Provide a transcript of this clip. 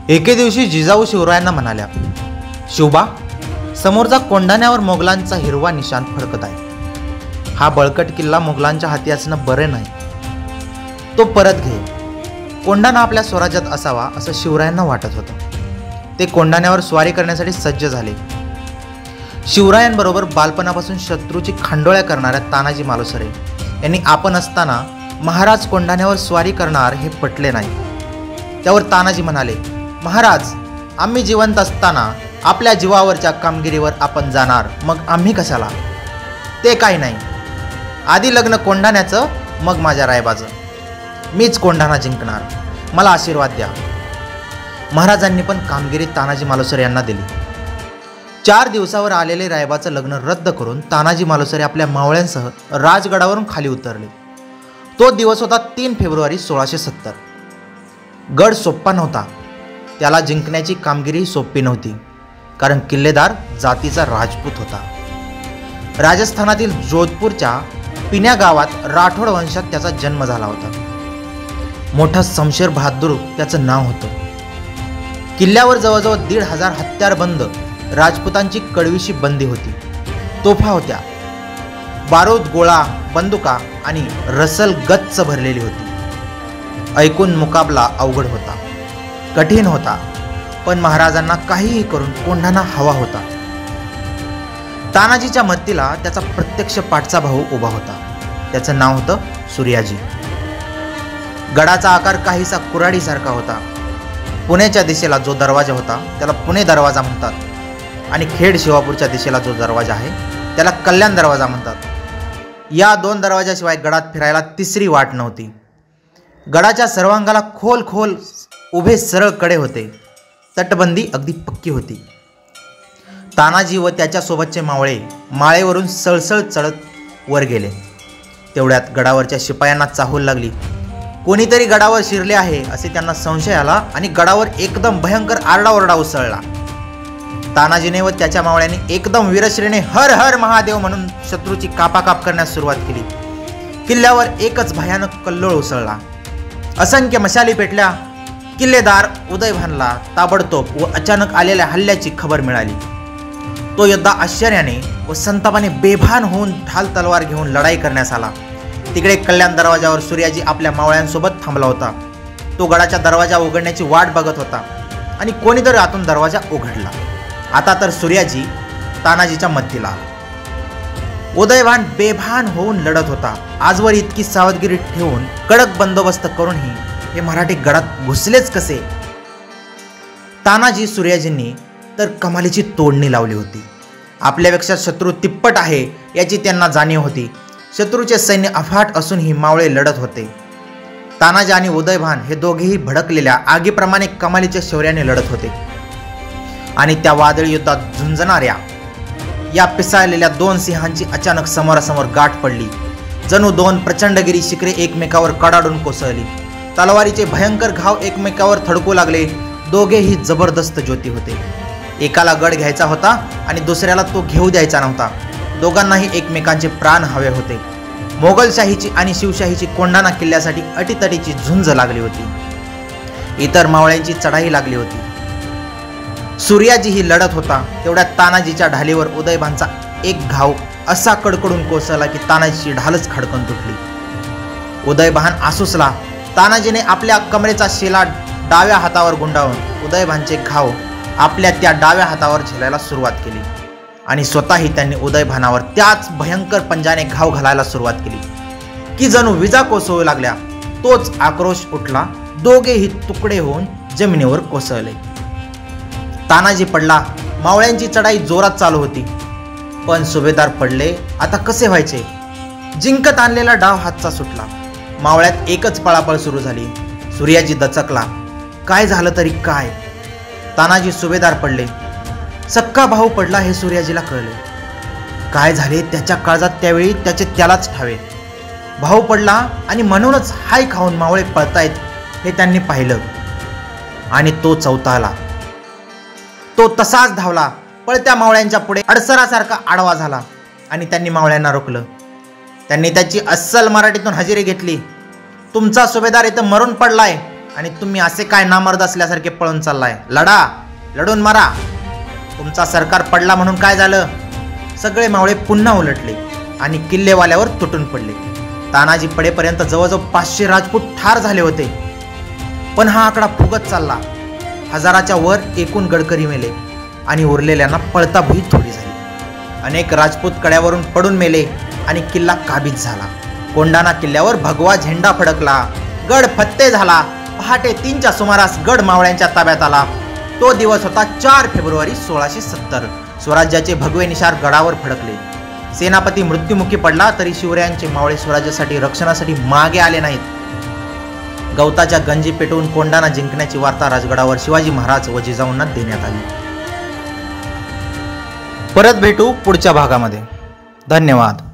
एके दिवशी जिजाऊ शिवरायांना म्हणाल्या, शिवबा, समोरचा कोंढाण्यावर मोगलांचा हिरवा निशाण फडकत आहे. हा बळकट किल्ला मोगलांच्या हाती असणं बरे नाही. तो परत घे. कोंढाणा आपल्या स्वराज्यात असावा असं शिवरायांना वाटत होतं. ते कोंढाण्यावर स्वारी करण्यासाठी सज्ज झाले. शिवरायांबरोबर बालपणापासून शत्रूची खांडोळ्या करणाऱ्या तानाजी मालुसरे यांनी आपण असताना महाराज कोंढाण्यावर स्वारी करणार हे पटले नाही. त्यावर तानाजी म्हणाले, महाराज, आम्ही जिवंत असताना आपल्या जीवावरच्या कामगिरीवर आपण जाणार, मग आम्ही कशाला? ते काही नाही. आधी लग्न कोंढाण्याचं, मग माझ्या रायबाचं. मीच कोंढाणा जिंकणार. मला आशीर्वाद द्या. महाराजांनी पण कामगिरी तानाजी मालुसरे यांना दिली. 4 दिवसावर आलेले रायबाचं लग्न रद्द करून तानाजी मालुसरे आपल्या मावळ्यांसह राजगडावरून खाली उतरले. तो दिवस होता 3 फेब्रुवारी 1670. गड सोप्पा नव्हता. त्याला जिंकण्याची कामगिरी सोपी नव्हती, कारण किल्लेदार जातीचा राजपूत होता. राजस्थानातील जोधपूरच्या पिण्या गावात राठोड वंशात त्याचा जन्म झाला होता. मोठा शमशेर बहादूर त्याचं नाव होतं. किल्ल्यावर जवळजवळ 1,500 हत्यारबंद राजपुतांची कडवीशी बंदी होती. तोफा होत्या. बारूद, गोळा, बंदुका आणि रसल गच्च भरलेली होती. ऐकून मुकाबला अवघड होता, कठीण होता. पण महाराजांना काहीही करून कोंढाणा हवा होता. तानाजीच्या मदतीला त्याचा प्रत्यक्ष पाठचा भाऊ उभा होता. त्याचं नाव होतं सूर्याजी. गडाचा आकार काहीसा कुऱ्हाडीसारखा होता. पुण्याच्या दिशेला जो दरवाजा होता त्याला पुणे दरवाजा म्हणतात, आणि खेड शिवापूरच्या दिशेला जो दरवाजा आहे त्याला कल्याण दरवाजा म्हणतात. या 2 दरवाजाशिवाय गडात फिरायला तिसरी वाट नव्हती. गडाच्या सर्वांगाला खोल खोल उभे सरळ कडे होते. तटबंदी अगदी पक्की होती. तानाजी व त्याच्यासोबतचे मावळे माळेवरून सळसळ चढत वर गेले. तेवढ्यात गडावरच्या शिपायांना चाहूल लागली. कोणीतरी गडावर शिरले आहे असे त्यांना संशय आला आणि गडावर एकदम भयंकर आरडाओरडा उसळला. तानाजीने व त्याच्या मावळ्यांनी एकदम वीरश्रीने हर हर महादेव म्हणून शत्रूची कापाकाप करण्यास सुरुवात केली. किल्ल्यावर एकच भयानक कल्लोळ उसळला. असंख्य मशाली पेटल्या. किल्लेदार उदयभानला ताबडतोब व अचानक आलेल्या हल्ल्याची खबर मिळाली. तो योद्धा आश्चर्याने व संतापाने बेभान होऊन ढाल तलवार घेऊन लढाई करण्यास आला. तिकडे कल्याण दरवाजावर सूर्याजी आपल्या मावळ्यांसोबत थांबला होता. तो गडाच्या दरवाजा उघडण्याची वाट बघत होता आणि कोणीतरी आतून दरवाजा उघडला. आता तर सूर्याजी तानाजीच्या मदतीला आला. उदयभान बेभान होऊन लढत होता. आजवर इतकी सावधगिरी ठेवून कडक बंदोबस्त करूनही हे मराठी गडात घुसलेच कसे? तानाजी सूर्याजींनी तर कमालीची तोडणी लावली होती. आपल्यापेक्षा शत्रू तिप्पट आहे याची त्यांना जाणीव होती. शत्रूचे सैन्य अफाट असूनही मावळे लढत होते. तानाजी आणि उदयभान हे दोघेही भडकलेल्या आगीप्रमाणे कमालीच्या शौर्याने लढत होते. आणि त्या वादळी युद्धात झुंजणाऱ्या या पिसाळलेल्या 2 सिंहांची अचानक समोरासमोर गाठ पडली. जणू 2 प्रचंडगिरी शिखरे एकमेकावर कडाडून कोसळली. तलवारीचे भयंकर घाव एकमेकावर थडकू लागले. दोघेही जबरदस्त ज्योती होते. एकाला गड घ्यायचा होता आणि दुसऱ्याला तो घेऊ द्यायचा नव्हता. दोघांनाही एकमेकांचे प्राण हवे होते. मोगलशाहीची आणि शिवशाहीची कोंढाणा किल्ल्यासाठी अटीतटीची झुंज लागली होती. इतर मावळ्यांची चढाई लागली होती. सूर्याजीही लढत होता. तेवढ्यात तानाजीच्या ढालीवर उदयभानचा एक घाव असा कडकडून कोसळला की तानाजीची ढालच खडकन तुटली. उदयभान आसुसला. तानाजीने आपल्या कमरेचा शेला डाव्या हातावर गुंडाळून उदयभानचे घाव आपल्या त्या डाव्या हातावर झेलायला सुरुवात केली आणि स्वतःही त्यांनी उदयभानावर त्याच भयंकर पंजाने घाव घालायला सुरुवात केली की जणू विजा कोसळू लागल्या. तोच आक्रोश उठला. दोघेही तुकडे होऊन जमिनीवर कोसळले. तानाजी पडला. मावळ्यांची चढाई जोरात चालू होती. पण सुभेदार पडले. आता कसे व्हायचे? जिंकत आणलेला डाव हातचा सुटला. मावळ्यात एकच पळापळ सुरू झाली. सूर्याजी दचकला. काय झालं तरी काय? तानाजी सुभेदार पडले. सक्का भाऊ पडला हे सूर्याजीला कळले. काय झाले त्याच्या काळजात त्यावेळी त्याचे त्यालाच ठावे. भाऊ पडला आणि म्हणूनच हाय खाऊन मावळे पळतायत हे त्यांनी पाहिलं. आणि तो चौथाला. तो तसाच धावला. पळत्या मावळ्यांच्या पुढे अडसरासारखा आडवा झाला आणि त्यांनी मावळ्यांना रोखलं. त्यांनी त्याची अस्सल मराठीतून हजेरी घेतली. तुमचा सुभेदार इथं मरून पडलाय आणि तुम्ही असे काय नामर्द असल्यासारखे पळून चाललाय? लढा, लढून मारा. तुमचा सरकार पडला म्हणून काय झालं? सगळे मावळे पुन्हा उलटले आणि किल्लेवाल्यावर तुटून पडले. तानाजी पडेपर्यंत जवळजवळ 500 राजपूत ठार झाले होते. पण हा आकडा फुगत चालला. 1000च्या वर एकूण गडकरी मेले आणि उरलेल्यांना पळता भीत थोडी झाली. अनेक राजपूत कड्यावरून पडून मेले आणि किल्ला काबीज झाला. कोंढाणा किल्ल्यावर भगवा झेंडा फडकला. गड फत्ते झाला. पहाटे 3च्या सुमारास गड मावळ्यांच्या ताब्यात आला. तो दिवस होता 4 फेब्रुवारी 1670. स्वराज्याचे भगवे निशार गडावर फडकले. सेनापती मृत्युमुखी पडला तरी शिवरायांचे मावळे स्वराज्यासाठी रक्षणासाठी मागे आले नाहीत. गवताच्या गंजी पेटवून कोंढाणा जिंकण्याची वार्ता राजगडावर शिवाजी महाराज व जिजाऊंना देण्यात आली. परत भेटू पुढच्या भागामध्ये. धन्यवाद.